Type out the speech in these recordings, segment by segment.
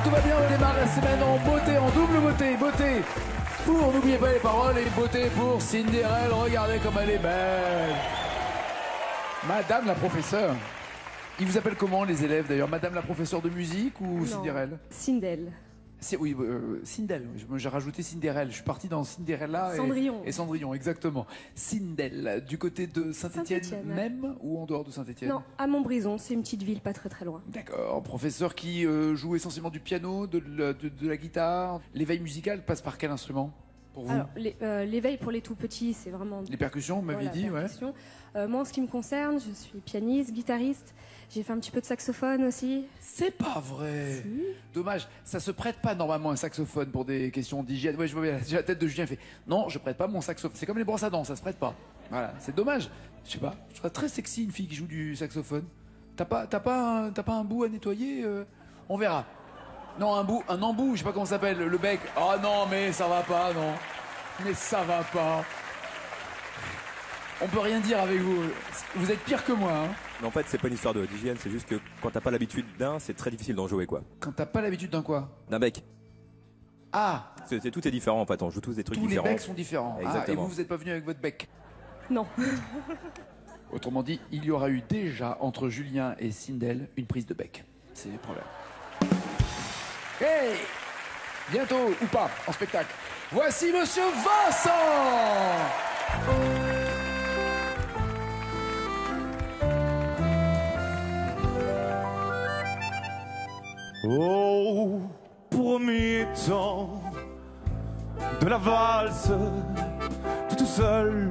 que tout va bien, on démarre la semaine en beauté, en double beauté. Beauté pour, n'oubliez pas les paroles, et beauté pour Cinderelle. Regardez comme elle est belle. Madame la professeure. Ils vous appellent comment les élèves d'ailleurs? Madame la professeure de musique ou Cinderelle? Cindelle. Oui, Cindelle. J'ai rajouté Cinderelle. Je suis parti dans Cinderella Cendrillon. Et Cendrillon, exactement. Cindelle, du côté de Saint-Étienne même ou en dehors de Saint-Étienne? Non, à Montbrison, c'est une petite ville pas très loin. D'accord. Professeur qui joue essentiellement du piano, de la guitare. L'éveil musical passe par quel instrument pour vous? Alors, l'éveil pour les tout petits, c'est vraiment... Les percussions, vous m'aviez dit, ouais. Moi, en ce qui me concerne, je suis pianiste, guitariste. J'ai fait un petit peu de saxophone aussi. C'est pas vrai. Si. Dommage, ça se prête pas normalement un saxophone pour des questions d'hygiène. Ouais, je vois bien la tête de Julien fait non, je prête pas mon saxophone. C'est comme les brosses à dents, ça se prête pas. Voilà, c'est dommage. Je sais pas, je trouve très sexy une fille qui joue du saxophone. T'as pas un bout à nettoyer On verra. Non, un embout, je sais pas comment ça s'appelle, le bec. Oh non, mais ça va pas, non. Mais ça va pas. On peut rien dire avec vous. Vous êtes pire que moi, hein. Mais en fait, c'est pas une histoire d'hygiène, c'est juste que quand t'as pas l'habitude d'un, c'est très difficile d'en jouer, quoi. Quand t'as pas l'habitude d'un quoi? D'un bec. Ah, Tout est différent, en fait, on joue tous des trucs tous différents. les becs sont différents. Ah, et Exactement. vous êtes pas venu avec votre bec? Non. Autrement dit, il y aura eu déjà entre Julien et Cindelle une prise de bec. C'est le problème. Hey! Bientôt, ou pas, en spectacle. Voici Monsieur Vincent! Au premier temps de la valse, tout seul,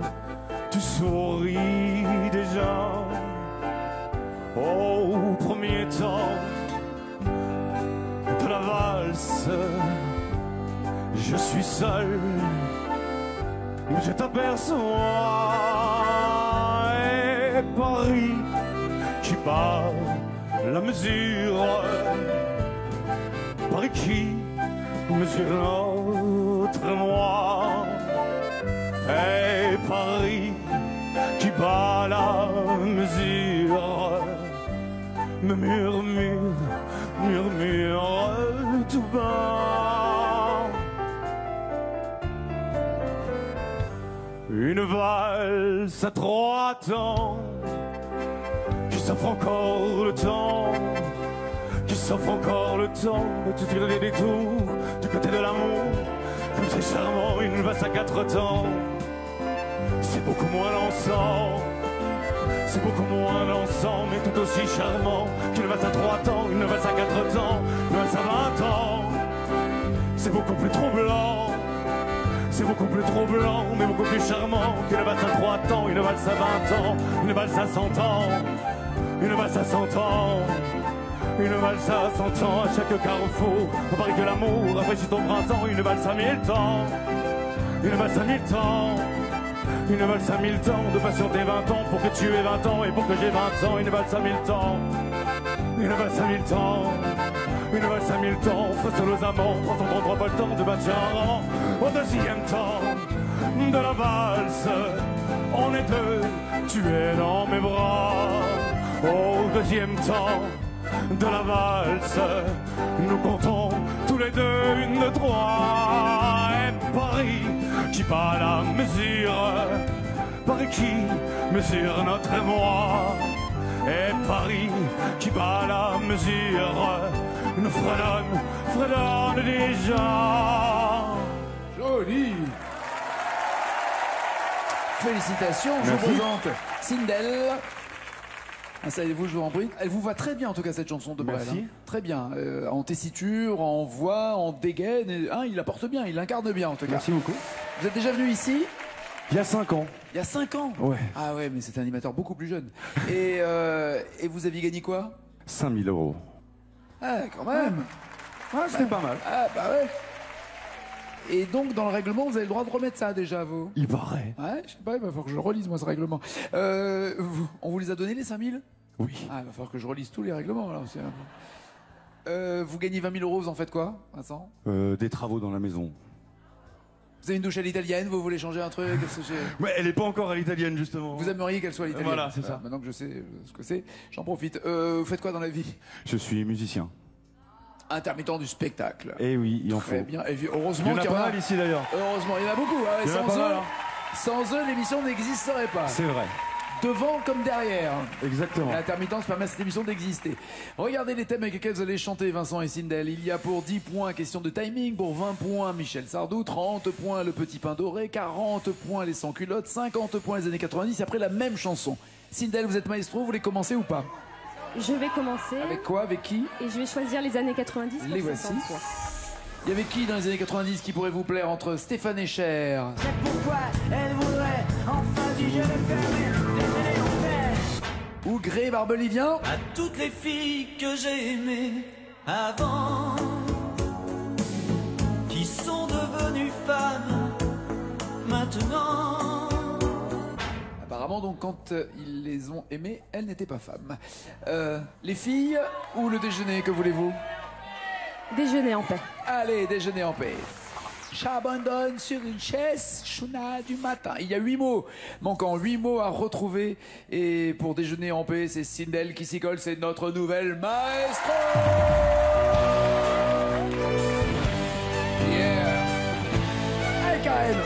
tu souris déjà. Au premier temps de la valse, je suis seul, mais je t'aperçois. Et Paris qui bat la mesure, Paris qui mesure notre moi. Et Paris qui bat la mesure me murmure tout bas. Une valse à 3 temps qui s'offre encore le temps, qui s'offre encore le temps de te tirer des détours du côté de l'amour. Comme c'est charmant, une valse à 4 temps, c'est beaucoup moins dansant, c'est beaucoup moins dansant, mais tout aussi charmant qu'une valse à 3 temps, une valse à 4 temps, une valse à 20 ans. C'est beaucoup plus troublant, c'est beaucoup plus troublant, mais beaucoup plus charmant qu'une valse à 3 temps, une valse à 20 ans, une valse à 100 ans, une valse à 100 ans. Une valse à 100 ans, à chaque carrefour, on parie que l'amour rafraîchit ton printemps. Une valse à 1000 temps, une valse à 1000 temps, une valse à 1000 temps, de patienter 20 ans pour que tu aies 20 ans et pour que j'ai 20 ans. Une valse à 1000 temps, une valse à 1000 temps, une valse à 1000 temps, face aux amants, 333 pas le temps de battre un rang. Au deuxième temps de la valse, on est deux, tu es dans mes bras. Au deuxième temps de la valse, nous comptons tous les deux 1, 2, 3. Et Paris qui bat la mesure, Paris qui mesure notre émoi. Et Paris qui bat la mesure nous fredonne déjà. Joli! Félicitations, je vous présente Cindelle. Installez-vous, je vous en prie. Elle vous va très bien en tout cas cette chanson de Brel. Merci. Très bien. En tessiture, en voix, en dégaine. Il la porte bien, il l'incarne bien en tout cas. Merci beaucoup. Vous êtes déjà venu ici Il y a 5 ans. il y a 5 ans? Ouais. Ah ouais, mais c'est un animateur beaucoup plus jeune. Et vous aviez gagné quoi? 5 000 euros. Ah, quand même. Ah, c'était pas mal. Ah, bah ouais. Et donc, dans le règlement, vous avez le droit de remettre ça déjà, vous? Il paraît. Ouais, je sais pas, il va falloir que je relise moi ce règlement. On vous les a donné les 5000? Oui. Ah, il va falloir que je relise tous les règlements alors. Vous gagnez 20 000 euros, vous en faites quoi, Vincent? Des travaux dans la maison. Vous avez une douche à l'italienne, vous voulez changer un truc? Mais elle est pas encore à l'italienne justement. Vous aimeriez qu'elle soit à l'italienne? Voilà, c'est ça. Maintenant que je sais ce que c'est, j'en profite. Vous faites quoi dans la vie? Je suis musicien. Intermittent du spectacle. Eh oui, il en faut. Très bien. Et heureusement Il y en a qu'il y en pas a. mal ici d'ailleurs. Heureusement, il y en a beaucoup. Hein, Il y en a pas mal, hein. Sans eux, l'émission n'existerait pas. C'est vrai. Devant comme derrière. Exactement. L'intermittence permet à cette émission d'exister. Regardez les thèmes avec lesquels vous allez chanter, Vincent et Sindel. Il y a pour 10 points question de timing, pour 20 points Michel Sardou, 30 points Le Petit Pain Doré, 40 points Les Sans Culottes, 50 points les années 90, et après la même chanson. Sindel, vous êtes maestro, vous voulez commencer ou pas? Je vais commencer. Avec quoi? Avec qui? Et je vais choisir les années 90 pour Les voici. 50 points. Il y avait qui dans les années 90 qui pourrait vous plaire entre Stéphane Echer C'est pourquoi elle voudrait enfin si je le permets déjeuner en paix. ou Gré Barbelivien? À toutes les filles que j'ai aimées avant, qui sont devenues femmes maintenant. Apparemment, donc, quand ils les ont aimées, elles n'étaient pas femmes. Les filles ou le déjeuner, que voulez-vous? Déjeuner en paix. Allez, déjeuner en paix. J'abandonne sur une chaise, chouna du matin. Il y a 8 mots, manquant 8 mots à retrouver. Et pour déjeuner en paix, c'est Sindel qui s'y colle, c'est notre nouvelle maestro. Yeah. Allez, Karen.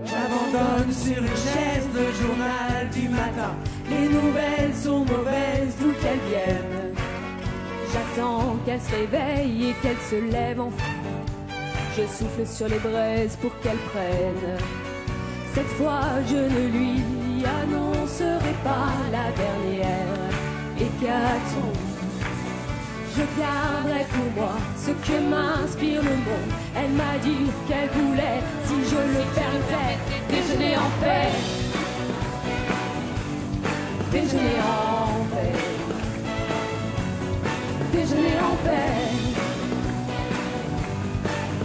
J'abandonne sur une chaise le journal du matin. Les nouvelles sont mauvaises d'où qu'elles viennent. J'attends qu'elle se réveille et qu'elle se lève enfin. Je souffle sur les braises pour qu'elle prenne. Cette fois, je ne lui annoncerai pas la dernière hécatombe. Je garderai pour moi ce que m'inspire le monde. Elle m'a dit qu'elle voulait, si je le permettais, déjeuner en paix. Déjeuner en paix. Déjeuner en paix.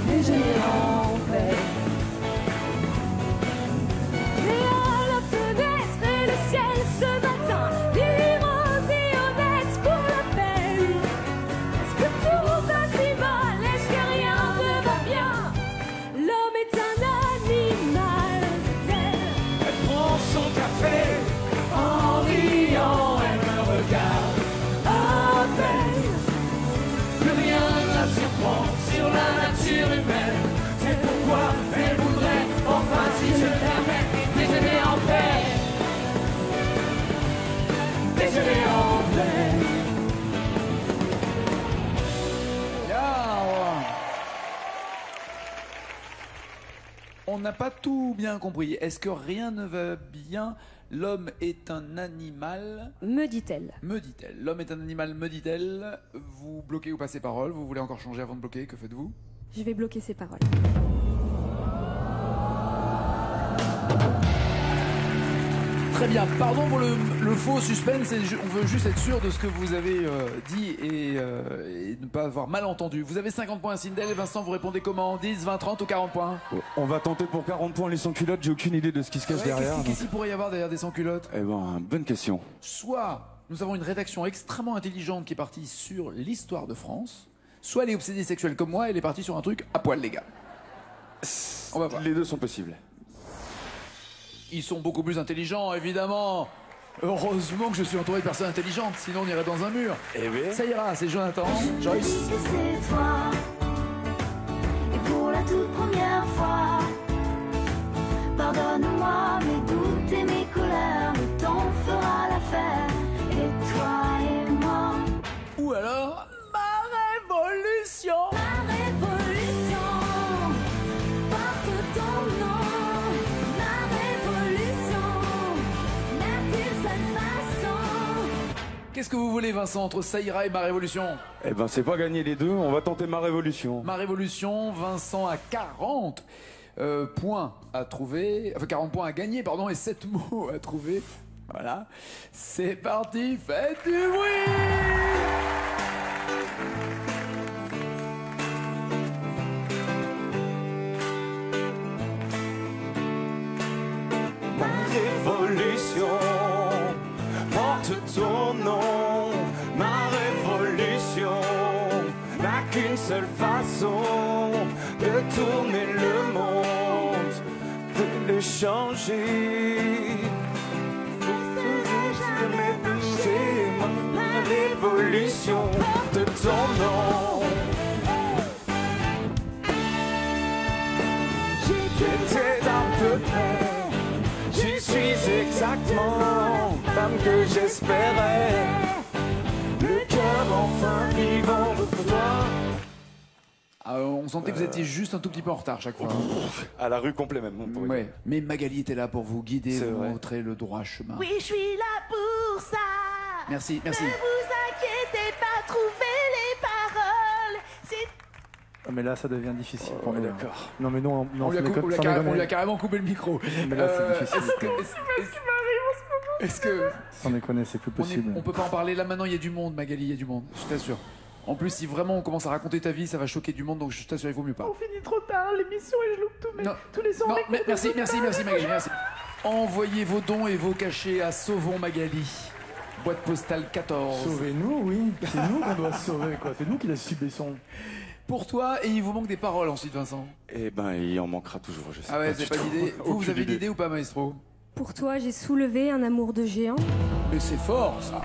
Déjeuner en paix. Et à la fenêtre et le ciel ce matin, des roses et honnêtes pour la peine. Est-ce que tout va si mal? Est-ce que rien ne va bien? L'homme est un animal, dit-elle. Elle prend son café en riant, elle me regarde à peine. Plus rien ne la surprend sur la nature humaine. C'est pourquoi elle voudrait, enfin si je le permets, déjeuner en paix. Déjeuner en paix. Bien. On n'a pas tout bien compris. Est-ce que rien ne va bien? L'homme est un animal, Me dit-elle. me dit-elle. L'homme est un animal, me dit-elle. Vous bloquez ou passez parole? Vous voulez encore changer avant de bloquer? Que faites-vous? Je vais bloquer ses paroles. Très bien. Pardon pour le faux suspense. On veut juste être sûr de ce que vous avez dit et ne pas avoir mal entendu. Vous avez 50 points à Sindel et Vincent, vous répondez comment? 10, 20, 30 ou 40 points? On va tenter pour 40 points les sans-culottes, j'ai aucune idée de ce qui se cache Ouais, derrière. Qu'est-ce qu'il pourrait y avoir derrière des sans-culottes? Eh ben, bonne question. Soit nous avons une rédaction extrêmement intelligente qui est partie sur l'histoire de France, soit elle est obsédée sexuelle comme moi, elle est partie sur un truc à poil, les gars. On va voir. Les deux sont possibles. Ils sont beaucoup plus intelligents, évidemment. Heureusement que je suis entouré de personnes intelligentes, sinon on irait dans un mur. Eh oui. Ça ira, c'est Jonathan, Je Joyce. dis que c'est toi. Et pour la toute première fois, pardonne-moi mes doutes et mes colères. Le temps fera l'affaire. Et toi et moi. Ou alors, ma révolution. Ma révolution porte ton nom. Ma révolution n'a qu'une seule façon. Qu'est-ce que vous voulez, Vincent, entre ça ira et ma révolution? Eh ben, c'est pas gagner les deux, on va tenter ma révolution. Ma révolution, Vincent a 40 points à trouver, enfin 40 points à gagner, pardon, et 7 mots à trouver. Voilà. C'est parti, faites du bruit! Ma révolution porte ton nom. Ma révolution n'a qu'une seule façon de tourner le monde, de le changer. Ma révolution porte ton nom. que j'espérais. Le cœur enfin vivant pour toi. Ah, on sentait que vous étiez juste un tout petit peu en retard chaque fois. À la rue complet même. On pourrait Ouais. dire. Mais Magali était là pour vous guider, C'est vous vrai. montrer le droit chemin. Oui, je suis là pour ça. Merci, merci. Ne vous inquiétez pas, trouvez les paroles. C'est Ah, mais là, ça devient difficile pour nous. D'accord. Non, mais non, On lui a on lui a carrément coupé le micro. Mais là, c'est difficile. Est-ce que Sans déconner, c'est plus possible. on peut pas en parler là maintenant? Il y a du monde, Magali, il y a du monde. Je t'assure. En plus, si vraiment on commence à raconter ta vie, ça va choquer du monde, donc je t'assure, il vaut mieux pas. on finit trop tard l'émission et je loupe Non. tous les sons. Non, mais merci Magali, merci. Envoyez vos dons et vos cachets à Sauvons Magali. Boîte postale 14. Sauvez-nous, oui. C'est nous qu'on doit se sauver, quoi. C'est nous qui la subissons. Pour toi, et il vous manque des paroles ensuite, Vincent. Eh ben, il en manquera toujours, je sais Ah ouais, du c'est pas tout. d'idée. Vous Aucune avez idée. l'idée ou pas, maestro? Pour toi, j'ai soulevé un amour de géant. Mais c'est fort, ça.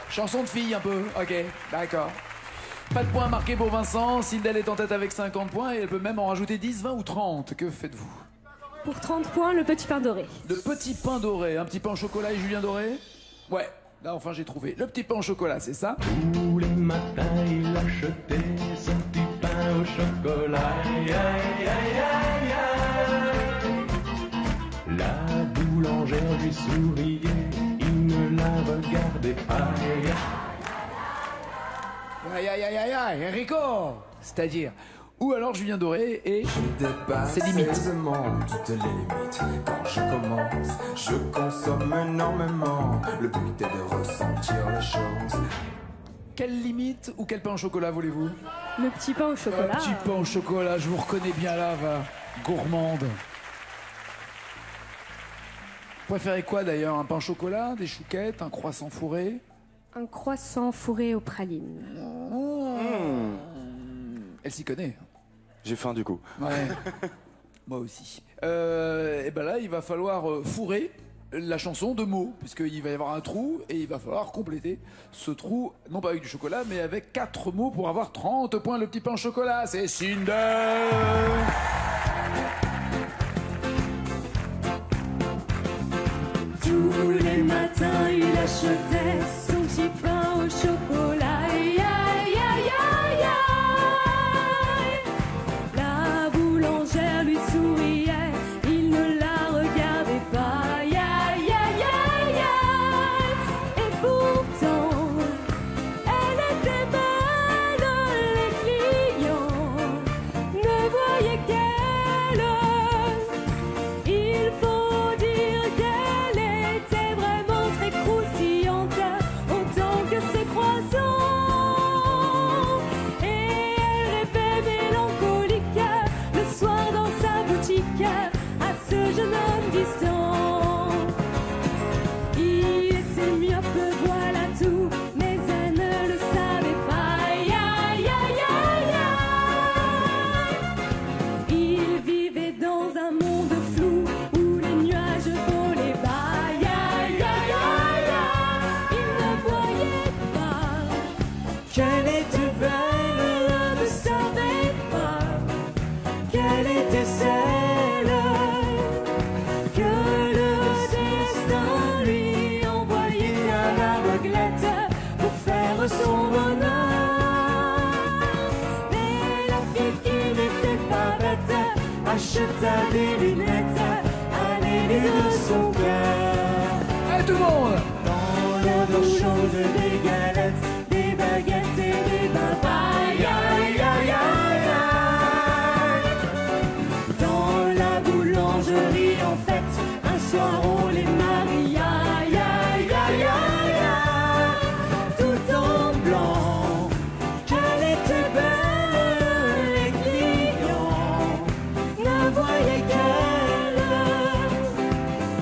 Chanson de fille, un peu. Ok, d'accord. Pas de points marqués pour Vincent. Sindel est en tête avec 50 points et elle peut même en rajouter 10, 20 ou 30. Que faites-vous? Pour 30 points, le petit pain doré. Le petit pain doré. Un petit pain au chocolat et Julien Doré? Ouais, là enfin j'ai trouvé. Le petit pain au chocolat, c'est ça? Tous les matins, il achetait son petit pain au chocolat. Aïe, aïe, aïe, aïe, aïe. La boulangère lui souriait, il ne la regardait pas. Aïe, Aïe aïe aïe aïe aïe, Enrico. C'est-à-dire. Ou alors Julien Doré et Dépasse ses limites. aisément toutes les limites. Quand je commence, je consomme énormément. Le but est de ressentir les choses. Quelle limite ou quel pain au chocolat voulez-vous? Le petit pain au chocolat. Un petit pain au chocolat, je vous reconnais bien là, va. Gourmande. Vous préférez quoi d'ailleurs? Un pain au chocolat, des chouquettes, un croissant fourré? Un croissant fourré aux pralines. Elle s'y connaît. J'ai faim du coup. Ouais. Moi aussi. Et ben là, il va falloir fourrer la chanson de mots, puisqu'il va y avoir un trou et il va falloir compléter ce trou, non pas avec du chocolat, mais avec 4 mots pour avoir 30 points. Le petit pain au chocolat, c'est Sindel. Tous les matins, il achetait son petit pain au chocolat. Aïe, aïe, aïe, aïe, aïe. La boulangère lui souriait, il ne la regardait pas. Aïe, aïe, aïe, aïe, aïe. Et pourtant, elle était belle, les clients ne voyaient qu'elle. Il faut dire qu'elle était vraiment très croustillante, autant que ses croissants. Et elle rêvait mélancolique le soir dans sa boutique à ce jeune homme distant. Il était myope, voilà tout, mais elle ne le savait pas. Aïe, aïe, aïe, aïe, aïe. Il vivait dans un monde flou où les nuages volaient bas. Aïe, aïe, aïe, aïe, aïe. Il ne voyait pas qu'elle était belle, il ne savait pas qu'elle était celle que le destin lui envoyait à l'aveuglette pour faire son bonheur. Mais la fille qui n'était pas bête acheta des lunettes à l'aide de son cœur. Allez tout le monde. Dans l'odeur chaude des galettes, des baguettes et des babas. Aïe, aïe, aïe, aïe, aïe. Dans la boulangerie, en fait, un soir on les marie. Aïe, aïe, aïe, aïe, aïe. Tout en blanc, qu'elle était belle, les clients ne voyaient qu'elle.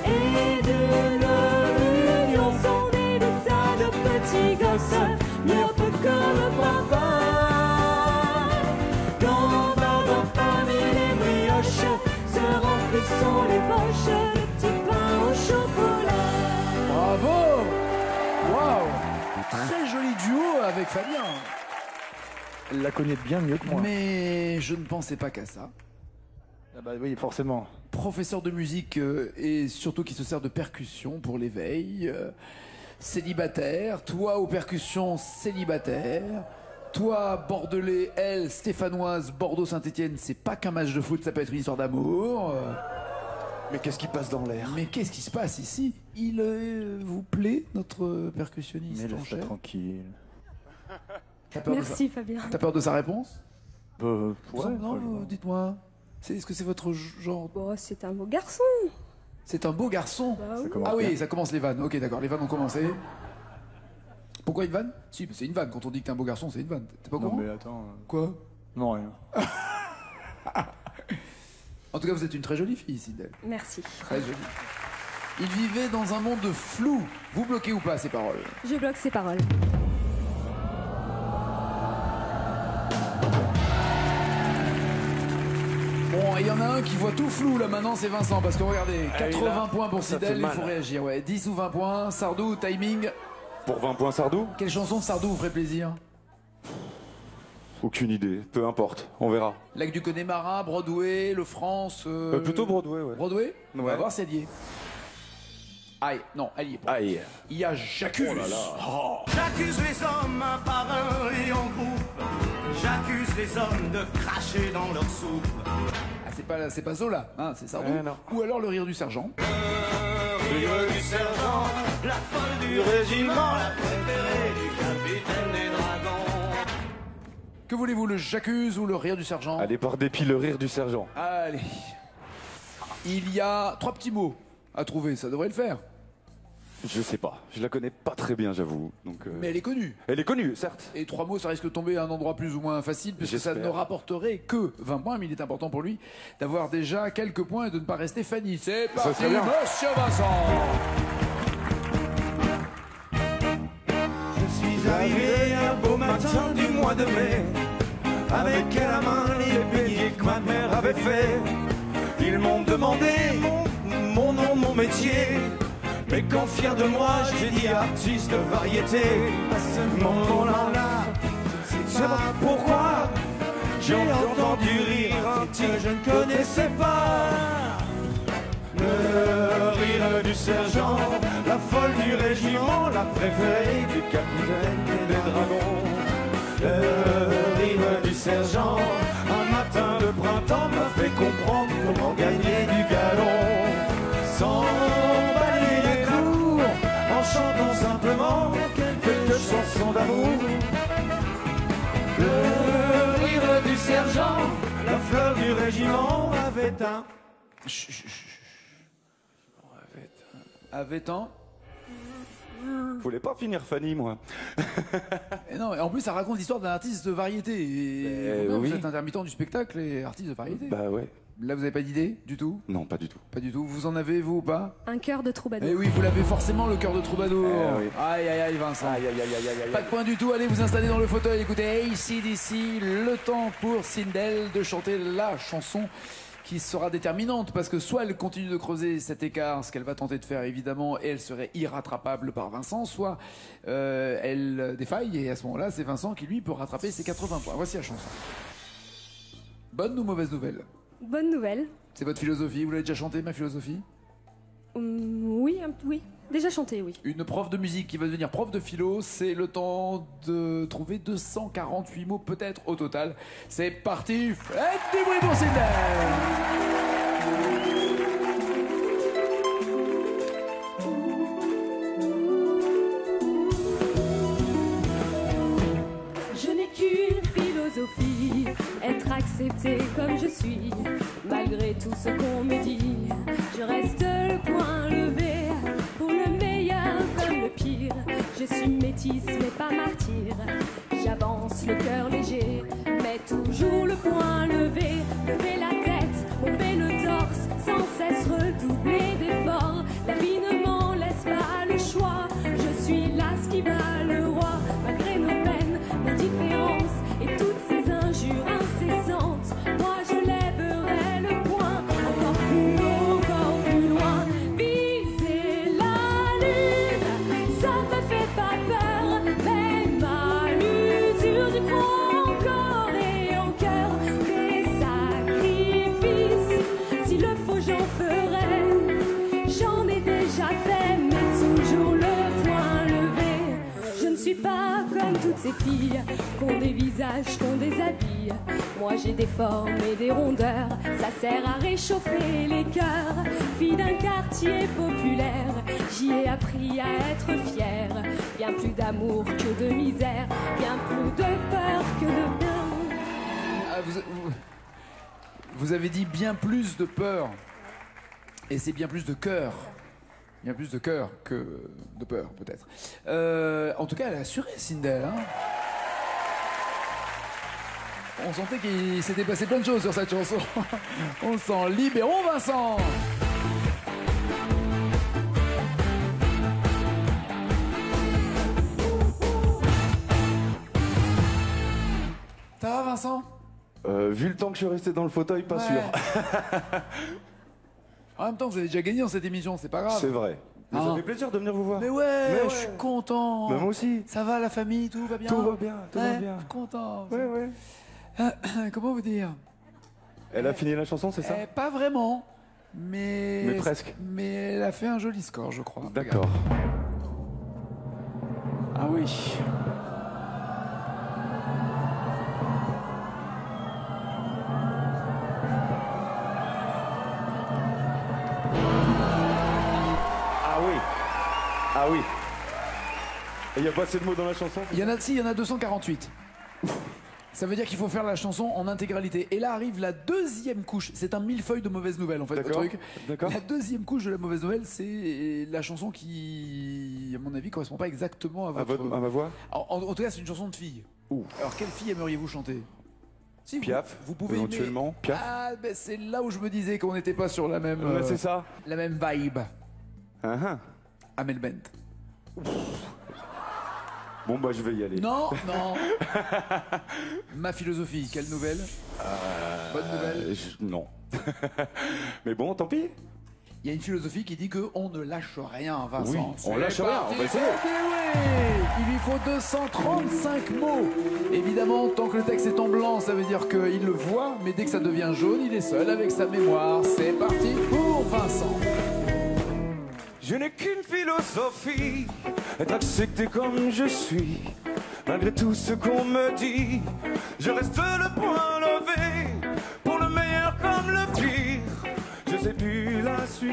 Et de leur union sont nés des tas de petits gosses, myopes comme papa. Gambardant parmi les brioches, se remplissant les poches de petits pains au chocolat. Bravo. Waouh. Très joli duo avec Fabien. Elle la connaît bien mieux que moi. Mais je ne pensais pas qu'à ça. Ah bah oui, forcément. professeur de musique et surtout qui se sert de percussion pour l'éveil. Célibataire, toi aux percussions célibataire. Toi, Bordelais, elle, Stéphanoise, Bordeaux-Saint-Etienne, c'est pas qu'un match de foot, ça peut être une histoire d'amour. Mais qu'est-ce qui passe dans l'air? Mais qu'est-ce qui se passe ici? Il vous plaît, notre percussionniste? Mais laisse-la tranquille. Merci Fabien. T'as peur de sa réponse? Ouais, non, dites-moi. Est-ce que c'est votre genre? Bon, c'est un beau garçon. C'est un beau garçon. Bah oui. Ah oui, ça commence les vannes. Ok, d'accord, les vannes ont commencé. Pourquoi une vanne? Si, c'est une vanne. Quand on dit que t'es un beau garçon, c'est une vanne. T'es pas au courant? Non mais attends. Quoi? Non, rien. En tout cas, vous êtes une très jolie fille, Sindel. Merci. Très jolie. Il vivait dans un monde de flou. Vous bloquez ou pas ces paroles? Je bloque ses paroles. Bon, il y en a un qui voit tout flou là maintenant, c'est Vincent. Parce que regardez, 80 points pour ça Sindel, fait il mal. faut réagir. Ouais, 10 ou 20 points. Sardou, timing. Pour 20 points Sardou? Quelle chanson de Sardou vous ferait plaisir? Aucune idée, peu importe, on verra. Lac du Connemara, Broadway, Le France. Plutôt Broadway, ouais. Broadway? On va Ouais. voir si elle y est. Aïe, non, elle y est pas. Aïe. Il y a J'accuse. Oh là là. Oh. J'accuse les hommes un par un et en groupe. J'accuse les hommes de cracher dans leur soupe. Ah, c'est pas Zola, hein, c'est Sardou. Non. Ou alors le rire du sergent. Rire du sergent, la folle du régiment, la préférée du capitaine des dragons. Que voulez-vous, le J'accuse ou le rire du sergent? Allez, par dépit, le rire du sergent. Allez. Il y a 3 petits mots à trouver, ça devrait le faire. Je sais pas, je la connais pas très bien, j'avoue. Donc, Mais elle est connue. elle est connue, certes. Et 3 mots, ça risque de tomber à un endroit plus ou moins facile, puisque ça J'espère. ne rapporterait que 20 points, mais il est important pour lui d'avoir déjà quelques points et de ne pas rester Fanny. C'est parti, serait bien. Monsieur Vincent. Je suis arrivé un beau matin du mois de mai, avec à la main les beignets que ma mère avait fait. Ils m'ont demandé mon nom, mon métier, mais quand fier de moi, j'ai dit artiste de variété. À ce moment-là, je sais pas pourquoi, j'ai entendu rire un type que je ne connaissais pas. Le rire du sergent, la folle du régiment, la préférée du capitaine des dragons. Le rire du sergent, un matin de printemps m'a fait comprendre comment gagner du galon. Sans balayer les cours, en chantant simplement quelques chansons d'amour. Le rire du sergent, la fleur du régiment avait un... Avait un. Je voulais pas finir Fanny, moi. Et non, et en plus, ça raconte l'histoire d'un artiste de variété. Et vous oui. êtes intermittent du spectacle et artiste de variété. Bah ouais. Là, vous n'avez pas d'idée du tout? Non, pas du tout. Pas du tout. Vous en avez, vous ou pas? Un cœur de troubadour. Eh oui, vous l'avez forcément, le cœur de troubadour. oui. Aïe, aïe, aïe, Vincent. Aïe, aïe, aïe, aïe, aïe, aïe. Pas de point du tout, allez vous installer dans le fauteuil, écoutez AC/DC, le temps pour Sindel de chanter la chanson qui sera déterminante, parce que soit elle continue de creuser cet écart, ce qu'elle va tenter de faire évidemment, et elle serait irrattrapable par Vincent, soit elle défaille, et à ce moment-là, c'est Vincent qui lui peut rattraper ses 80 points. Voici la chanson. Bonne ou mauvaise nouvelle? Bonne nouvelle. C'est votre philosophie, vous l'avez déjà chanté, ma philosophie? Oui, oui. Déjà chanté, oui. Une prof de musique qui va devenir prof de philo, c'est le temps de trouver 248 mots peut-être au total. C'est parti, faites du bruit pour Sindel. Je n'ai qu'une philosophie, être accepté comme je suis. Malgré tout ce qu'on me dit, je reste le poing levé. Pour le meilleur comme le pire, je suis métisse mais pas martyr. J'avance le cœur léger, mais toujours le poing levé. Lever la tête, bomber le torse, sans cesse redoubler d'efforts. La vie ne m'en laisse pas le choix, je suis là ce qui bat le roi. Malgré nos peines, nos différences et toutes ces injures incessantes, moi je lèverai le poing. Encore plus haut, encore plus loin. Viser la lune, ça me fait pas peur. Même à l'usure du front, encore et en cœur, des toutes ces filles qu'ont des visages, qu'ont des habits. Moi j'ai des formes et des rondeurs, ça sert à réchauffer les cœurs. Fille d'un quartier populaire, j'y ai appris à être fière. Bien plus d'amour que de misère, bien plus de peur que de bien. Ah, vous avez dit bien plus de peur. Et c'est bien plus de cœur. Bien plus de cœur que de peur, peut-être. En tout cas, elle a assuré, Sindel. Hein. On sentait qu'il s'était passé plein de choses sur cette chanson. On sent. Libérons Vincent. Ça va, Vincent? Vu le temps que je suis resté dans le fauteuil, pas sûr. En même temps, vous avez déjà gagné dans cette émission, c'est pas grave. C'est vrai. Mais ça Ah. fait plaisir de venir vous voir. Mais ouais, Mais je suis content. Mais moi aussi. Ça va, la famille, tout va bien? Tout va bien, tout va Ouais, bien. Je suis content. Ouais, ouais. Comment vous dire? Elle a fini la chanson, c'est ça? Pas vraiment, mais presque. Mais elle a fait un joli score, je crois. D'accord. Ah oui. Ah oui. Ah oui. Et il n'y a pas assez de mots dans la chanson? Il y en a 248. Ça veut dire qu'il faut faire la chanson en intégralité. Et là arrive la deuxième couche. C'est un millefeuille de mauvaises nouvelles, en fait, le truc. D'accord. La deuxième couche de la mauvaise nouvelle, c'est la chanson qui, à mon avis, correspond pas exactement à votre... À ma voix? En tout cas, c'est une chanson de fille. Ouh. Alors, quelle fille aimeriez-vous chanter? Si, Piaf, vous pouvez éventuellement. aimer... Piaf. Ah, ben c'est là où je me disais qu'on n'était pas sur la même... Ouais, c'est ça. La même vibe. Uh-huh. Amel Bent. Bon, bah, je vais y aller. Non, non. Ma philosophie, quelle nouvelle? Bonne nouvelle? Non. Mais bon, tant pis. Il y a une philosophie qui dit qu'on ne lâche rien, Vincent. Oui, on lâche rien, on va essayer. Il lui faut 235 mots. Évidemment, tant que le texte est en blanc, ça veut dire qu'il le voit, mais dès que ça devient jaune, il est seul avec sa mémoire. C'est parti pour Vincent. Je n'ai qu'une philosophie, être accepté comme je suis. Malgré tout ce qu'on me dit, je reste le point levé, pour le meilleur comme le pire. Je sais plus la suite.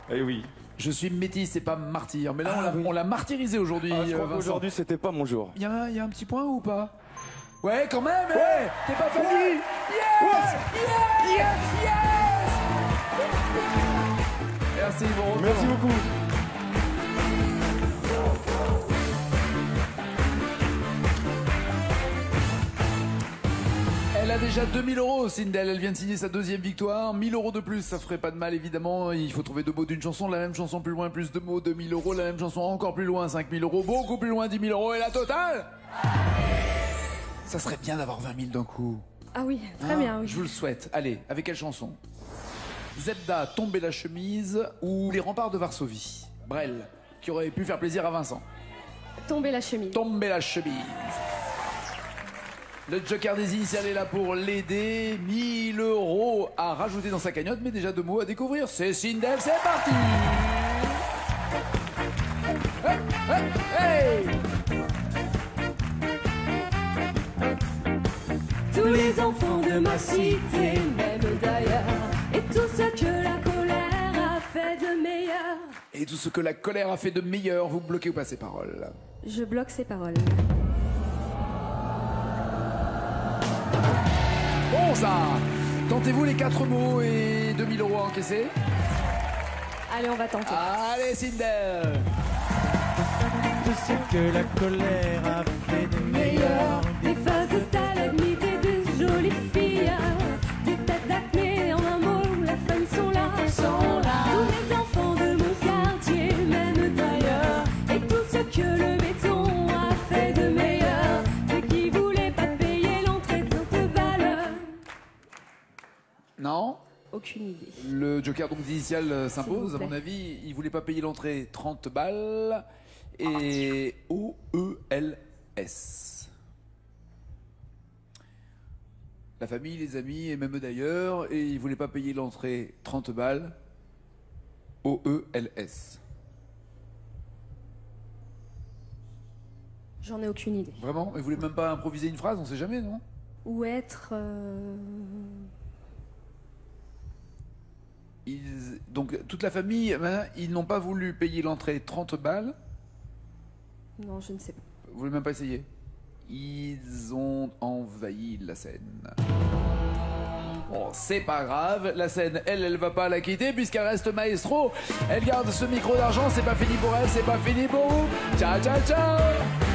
Eh oui. Je suis métis, c'est pas martyr. Mais là, on l'a martyrisé aujourd'hui. Je crois Vincent. qu'aujourd'hui, c'était pas mon jour. Il y a un petit point ou pas? Ouais, quand même. Ouais. T'es pas famille. Yes, yes, yes, yes. Merci, bon retour. Merci beaucoup. Elle a déjà 2000 €, Sindel. Elle vient de signer sa deuxième victoire. 1000 € de plus, ça ferait pas de mal, évidemment. Il faut trouver deux mots d'une chanson. La même chanson plus loin, plus de mots, 2000 €. La même chanson encore plus loin, 5000 €. Beaucoup plus loin, 10 000 €. Et la totale, ça serait bien d'avoir 20 000 d'un coup. Ah oui, très bien, oui. Je vous le souhaite. Allez, avec quelle chanson? Zebda, Tomber la chemise ou Les remparts de Varsovie? Brel, qui aurait pu faire plaisir à Vincent. Tomber la chemise. Tomber la chemise. Le Joker des initiales est là pour l'aider. 1000 € à rajouter dans sa cagnotte, mais déjà deux mots à découvrir. C'est Sindel, c'est parti. Hey, hey, hey. Tous les enfants de ma cité, même d'ailleurs, et tout ce que la colère a fait de meilleur. Et tout ce que la colère a fait de meilleur, vous bloquez ou pas ces paroles? Je bloque ces paroles. Bon ça. Tentez-vous les 4 mots et 2000 € à encaisser. Allez, on va tenter. Allez, Sindel. Tout ce que la colère a fait de meilleur. Des faces de stalagmites et de jolies filles, des têtes d'acné, en un mot, la femme sont là. Tous les enfants de mon quartier, même d'ailleurs, et tout ce que le béton a fait de meilleur. Ceux qui voulaient pas payer l'entrée de balles. Non. Aucune idée. Le Joker donc initial s'impose. S'il À vous mon plaît. avis, il voulait pas payer l'entrée, 30 balles. Et OELS. La famille, les amis, et même eux d'ailleurs. Et il voulait pas payer l'entrée, 30 balles. OELS. J'en ai aucune idée. Vraiment? Mais vous voulez même pas improviser une phrase? On sait jamais, non? Ou être... Donc, toute la famille, ils n'ont pas voulu payer l'entrée 30 balles. Non, je ne sais pas. Vous voulez même pas essayer? Ils ont envahi la scène. Bon, c'est pas grave, la scène, elle va pas la quitter puisqu'elle reste maestro. Elle garde ce micro d'argent, c'est pas fini pour elle, c'est pas fini pour vous. Ciao, ciao, ciao!